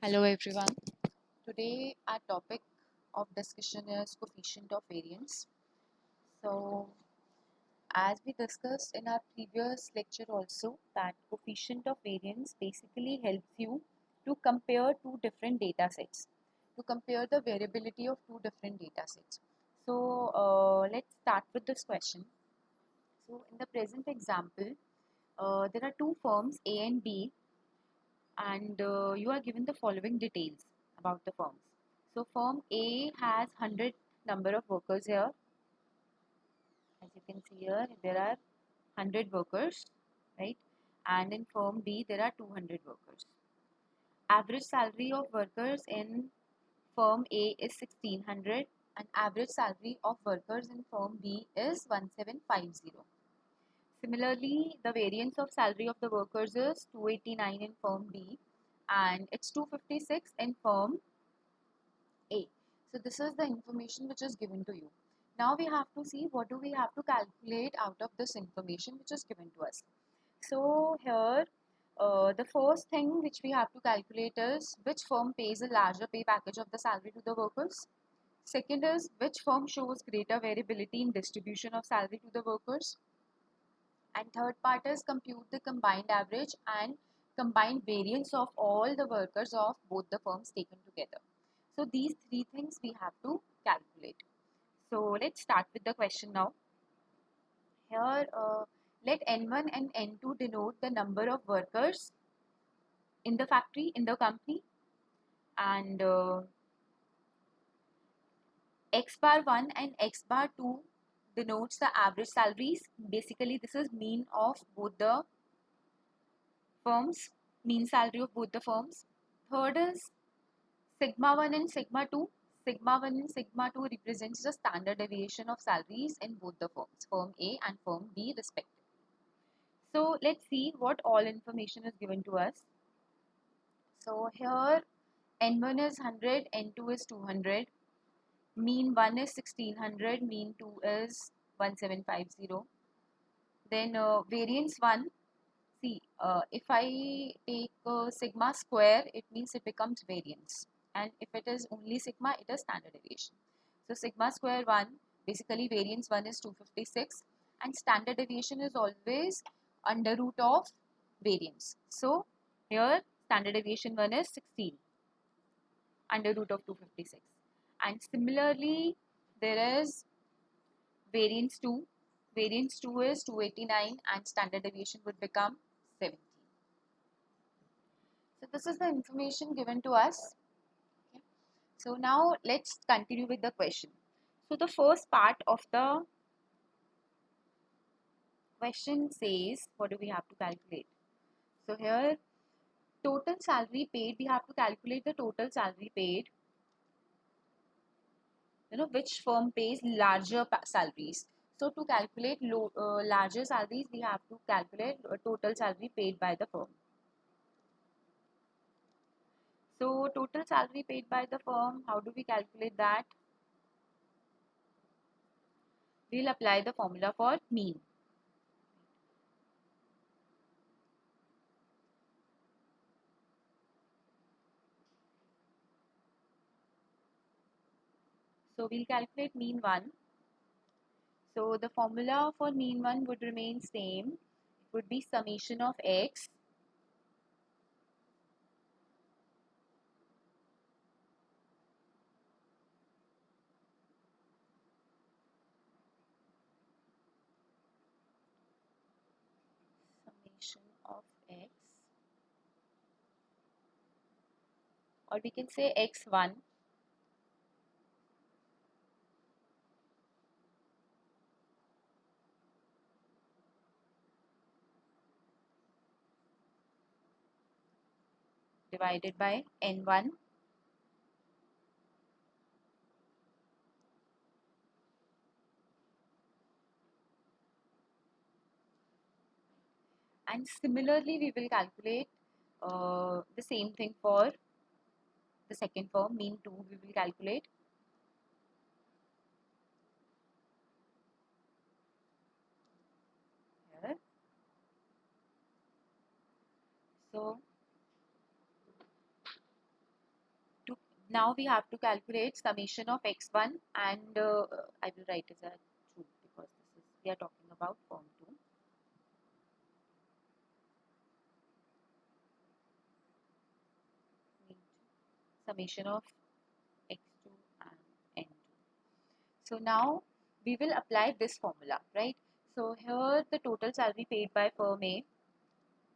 Hello everyone. Today our topic of discussion is coefficient of variance. So as we discussed in our previous lecture also that coefficient of variance basically helps you to compare two different data sets, to compare the variability of two different data sets. So let's start with this question. So in the present example, there are two firms A and B and you are given the following details about the firms. So firm A has 100 number of workers here. As you can see here, there are 100 workers, right? And in firm B, there are 200 workers. Average salary of workers in firm A is 1600 and average salary of workers in firm B is 1750. Similarly, the variance of salary of the workers is 289 in firm B and it's 256 in firm A. So this is the information which is given to you. Now we have to see what do we have to calculate out of this information which is given to us. So here the first thing which we have to calculate is which firm pays a larger pay package of the salary to the workers. Second is which firm shows greater variability in distribution of salary to the workers. And third part is compute the combined average and combined variance of all the workers of both the firms taken together. So these three things we have to calculate. So let's start with the question now. Here let N1 and N2 denote the number of workers in the factory, in the company, and X bar 1 and X bar 2 denotes the average salaries. Basically this is mean of both the firms, mean salary of both the firms. Third is sigma 1 and sigma 2. Sigma 1 and sigma 2 represents the standard deviation of salaries in both the firms, firm A and firm B respectively. So let's see what all information is given to us. So here N1 is 100, N2 is 200, mean 1 is 1600, mean 2 is 1750. Then variance 1, see if I take sigma square, it means it becomes variance, and if it is only sigma, it is standard deviation. So sigma square 1, basically variance 1 is 256 and standard deviation is always under root of variance. So here standard deviation 1 is 16 under root of 256, and similarly there is variance 2. Variance 2 is 289 and standard deviation would become 17. So this is the information given to us. Okay. So now let's continue with the question. So the first part of the question says, what do we have to calculate? So here total salary paid, we have to calculate the total salary paid. Which firm pays larger salaries. So to calculate larger salaries, we have to calculate total salary paid by the firm. So total salary paid by the firm, how do we calculate that? We'll apply the formula for mean. So we'll calculate mean 1. So the formula for mean 1 would remain same. It would be summation of x summation of x, or we can say x1 divided by n1 and similarly we will calculate the same thing for the second firm, mean 2 we will calculate. Here. So Now we have to calculate summation of x1 and I will write as a 2 because this is we are talking about form 2. Summation of x2 and n2. So now we will apply this formula, right? So here the total salary paid by firm A,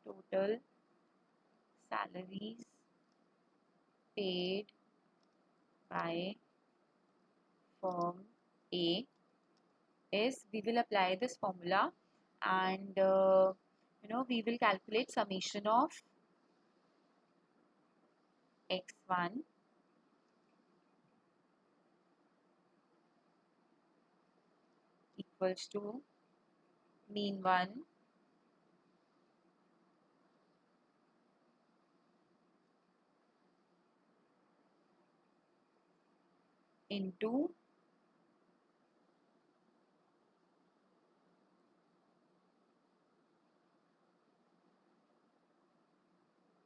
total salaries paid by firm A is, we will apply this formula and we will calculate summation of x1 equals to mean 1 into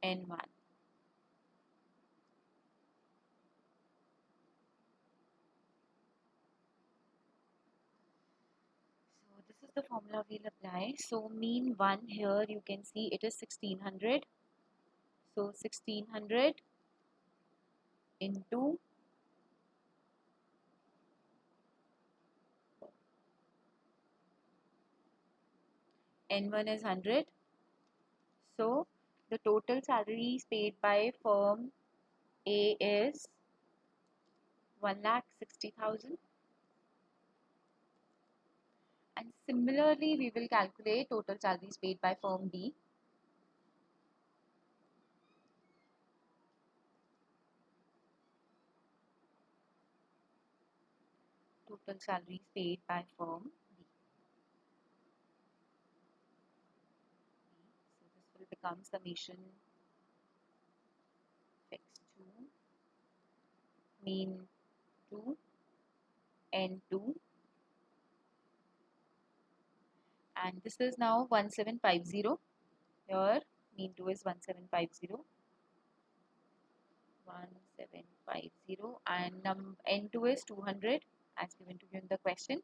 n1. So this is the formula we'll apply. So mean 1 here you can see it is 1600. So 1600 into n1 is 100. So the total salaries paid by firm A is 1,60,000. And similarly, we will calculate total salaries paid by firm B. Total salaries paid by firm B. So this will become summation x2 mean 2 n2, and this is now 1750. Here mean 2 is 1750, 1750, and n2 is 200 as given to you in the question.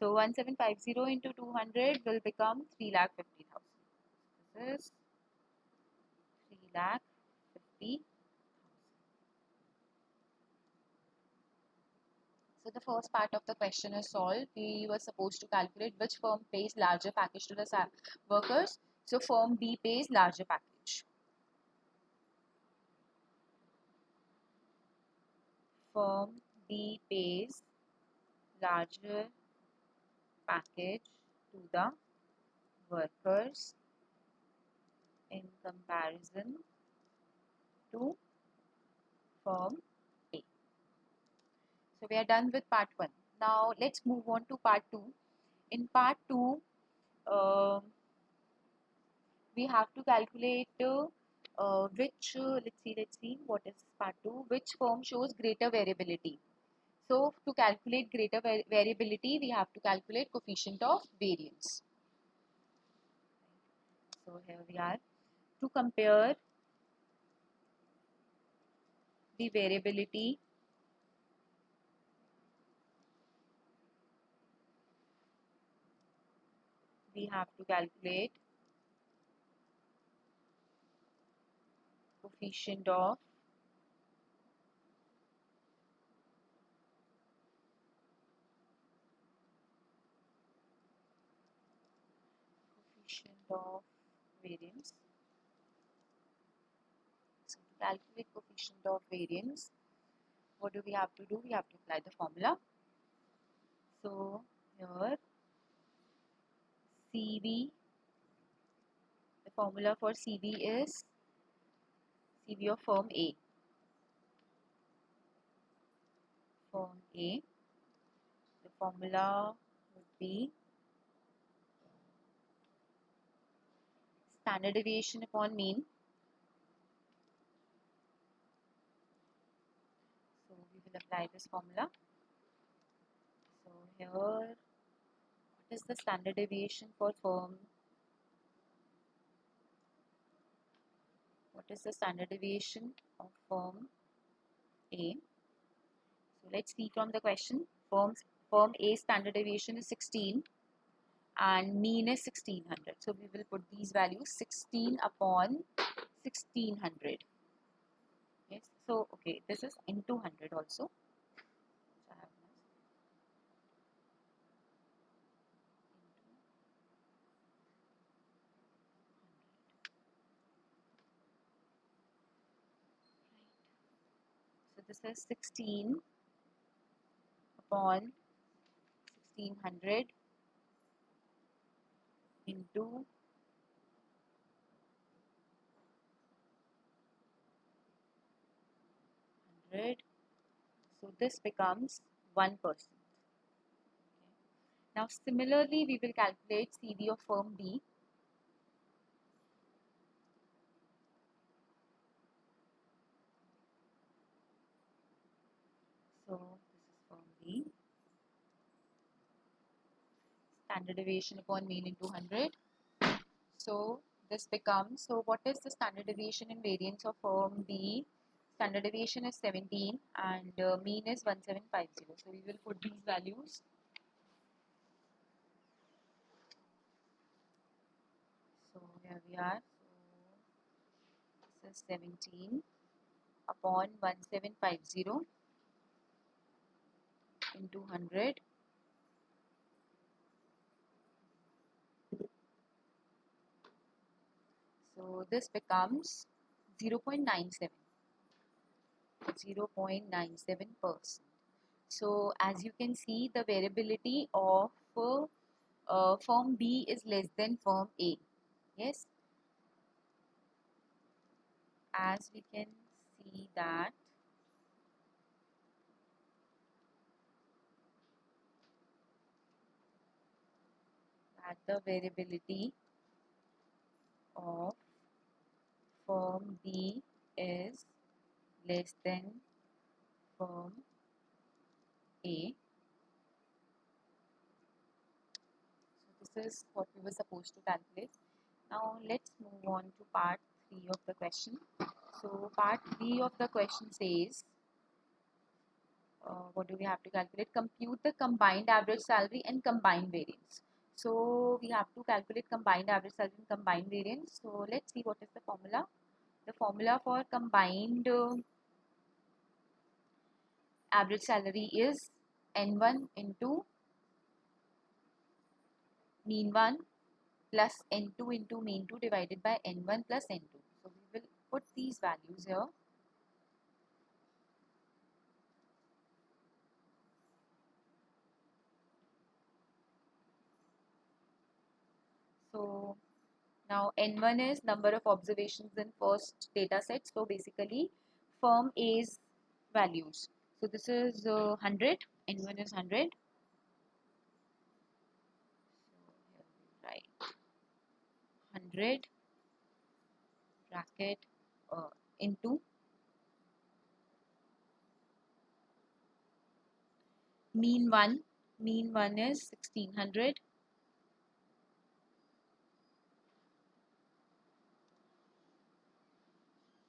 So 1750 into 200 will become 3,50,000. This is 3,50,000. So the first part of the question is solved. We were supposed to calculate which firm pays larger package to the workers. So firm B pays larger package. Firm B pays larger package to the workers in comparison to firm A. So we are done with part 1. Now let's move on to part 2. In part 2, we have to calculate which, let's see, what is part 2? Which firm shows greater variability? So to calculate greater variability, we have to calculate coefficient of variance. So here we are. To compare the variability we have to calculate coefficient of variance. So to calculate coefficient of variance, what do we have to do? We have to apply the formula. So here CV, the formula for CV is CV of firm A. Firm A, the formula would be standard deviation upon mean. So we will apply this formula. So here, what is the standard deviation for firm? What is the standard deviation of firm A. So let's see from the question. Firm A standard deviation is 16 and mean is 1600. So we will put these values 16 upon 1600. Yes. So okay, this is into 100 also. So I have this into 100. Right. So this is 16 upon 1600 into 100. So this becomes 1%. Now similarly, we will calculate CD of firm B. So this is firm B. Standard deviation upon mean into 100. So this becomes, so what is the standard deviation and variance of firm B? Standard deviation is 17 and mean is 1750. So we will put these values. So here we are. So this is 17 upon 1750 into 100. So this becomes 0.97. 0.97%. So as you can see, the variability of firm B is less than firm A. Yes, as we can see that the variability of firm B is less than firm A. So this is what we were supposed to calculate. Now let's move on to part 3 of the question. So part 3 of the question says, what do we have to calculate? Compute the combined average salary and combined variance. So we have to calculate combined average salary and combined variance. So let's see what is the formula. The formula for combined average salary is N1 into mean 1 plus N2 into mean 2 divided by N1 plus N2. So we will put these values here. So now N1 is number of observations in first data set. So basically firm A's values. So this is 100. N1 is 100. So here we write 100 bracket into mean 1. Mean 1 is 1600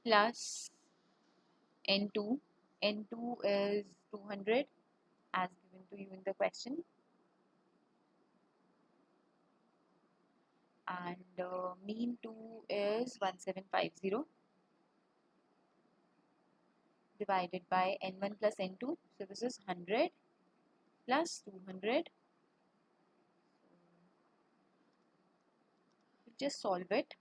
plus N2. N2 is 200 as given to you in the question. And mean 2 is 1750 divided by N1 plus N2. So this is 100 plus 200. We'll just solve it.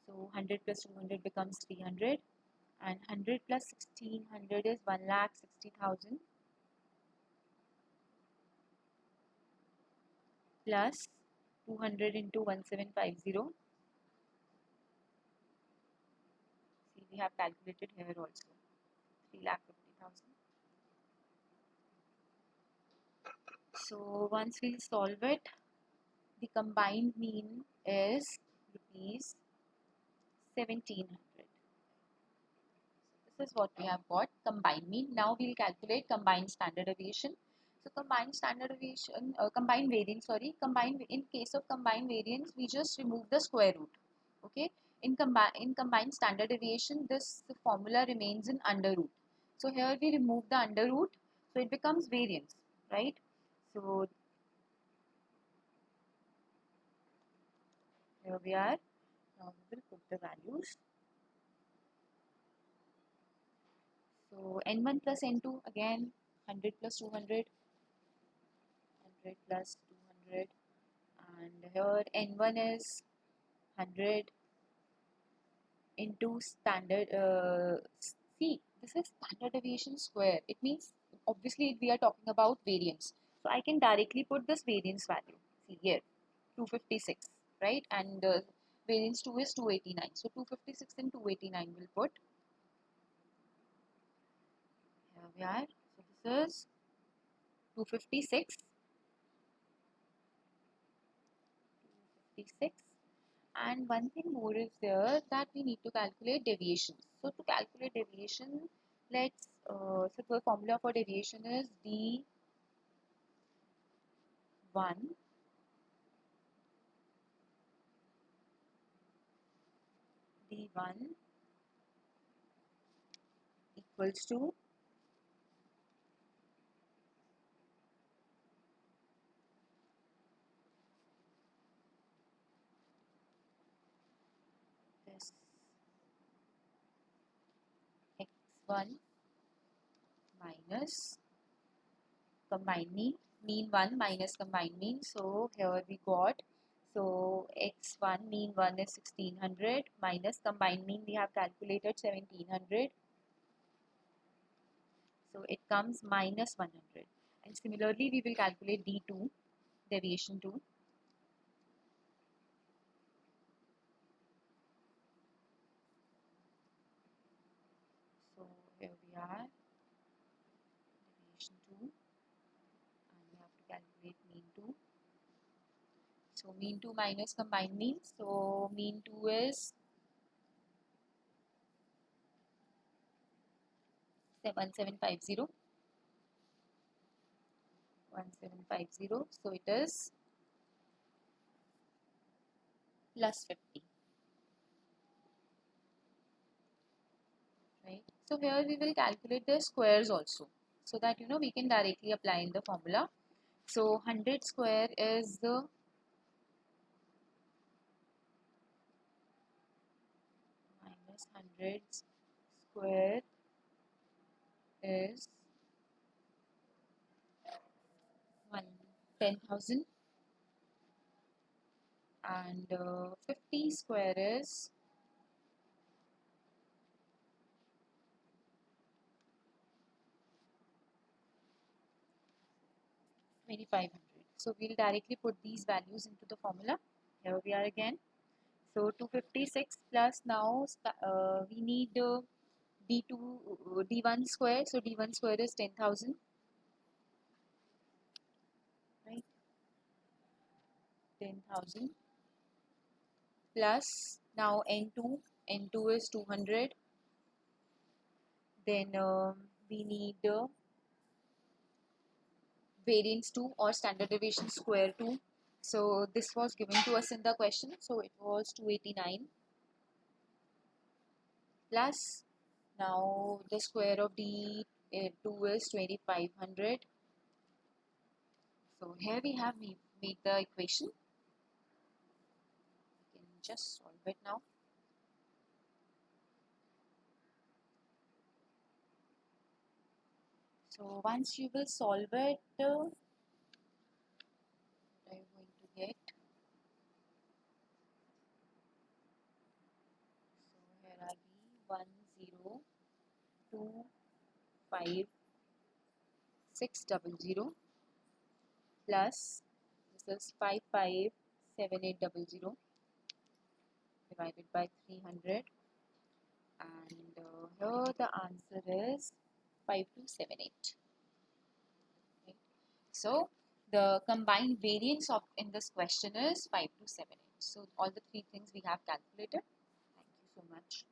So 100 plus 200 becomes 300 and 100 plus 1600 is 1,60,000 plus 200 into 1750. See, we have calculated here also 3,50,000. So once we solve it, the combined mean is rupees 1700. This is what we have got, combined mean. Now we'll calculate combined standard deviation. So combined standard deviation, combined variance, sorry, combined, in case of combined variance, we just remove the square root. Okay, in combined standard deviation, this formula remains in under root. So here we remove the under root, so it becomes variance, right? So here we are. Now we will put the values. So n1 plus n2, again 100 plus 200, 100 plus 200, and here n1 is 100 into standard, see, this is standard deviation square. It means obviously we are talking about variance. So I can directly put this variance value. See here, 256, right? And variance 2 is 289. So 256 and 289 will put. Here we are. So this is 256, 256. And one thing more is there that we need to calculate deviation. So to calculate deviation, so the formula for deviation is d1 d1 equals to this x1 minus combined mean 1 minus combined mean. So here we got, so x1 mean 1 is 1600 minus combined mean we have calculated 1700. So it comes minus 100. And similarly we will calculate d2 deviation 2. So here we are, deviation 2, and we have to calculate mean 2. So mean 2 minus combined mean. So mean 2 is 1750. 1750. So it is plus 50. Right. So here we will calculate the squares also, so that we can directly apply in the formula. So 100 square is the minus 100 square is 10,000, and 50 square is 2500. So we'll directly put these values into the formula. Here we are again. So 256 plus, now we need d2 d1 square. So d1 square is 10,000, right? 10,000 plus, now n2 is 200. Then we need variance 2 or standard deviation square 2. So this was given to us in the question. So it was 289 plus, now the square of d2 is 2500. So here we have made the equation. We can just solve it now. So once you will solve it, what are you going to get? So here are we 102560 plus, this is 557800 divided by 300, and here the answer is 5278. Right? So the combined variance of in this question is 5278. So all the three things we have calculated. Thank you so much.